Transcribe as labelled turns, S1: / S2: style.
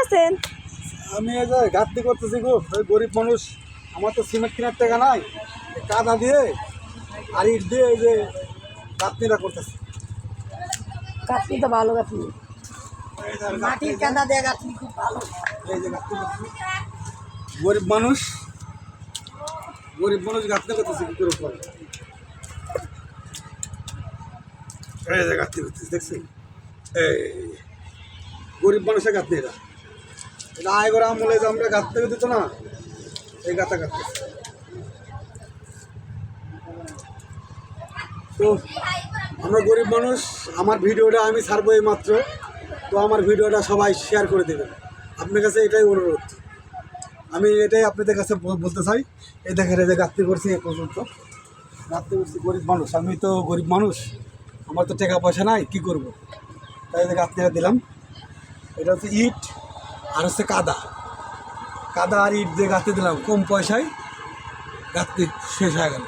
S1: করতেছেন?
S2: আমি এই যে ঘাটতি করতেছি গো, ওই গরিব মানুষ, আমার তো সিমেন্ট কেনার টাকা নাই, কাদা দিয়ে আর ইট দিয়ে এই যে ঘাটতিটা করতেছি।
S1: গাঁথনি তো ভালো গাঁথনি, মাটির কাদা দিয়ে গাঁথনি খুব ভালো।
S2: এই যে ঘাটতি করতেছি, গরিব মানুষ ঘাটতি করতেছি কি করে করে। এই যে ঘাটতি করতেছি, দেখছি এই গরিব মানুষের ঘাটতি এটা আয় করে আমলে যে আমরা ঘাটতে দিত না, এই গাঁথা কাটতে। তো আমরা গরিব মানুষ, আমার ভিডিওটা আমি ছাড়বো এই মাত্র, তো আমার ভিডিওটা সবাই শেয়ার করে দেবেন, আপনার কাছে এটাই অনুরোধ। আমি এটাই আপনাদের কাছে বলতে চাই। এই দেখেন এই যে গাঁথতে করছি এ পর্যন্ত, গাঁথতে করছি, গরিব মানুষ, আমি তো গরিব মানুষ, আমার তো টাকা পয়সা নাই, কি করব। তাই এই যে গাঁথনিটা দিলাম, এটা হচ্ছে ইট আর হচ্ছে কাদা আর ইট দিয়ে গাঁথতে দিলাম, কম পয়সায় গাঁথতে শেষ হয়ে গেল।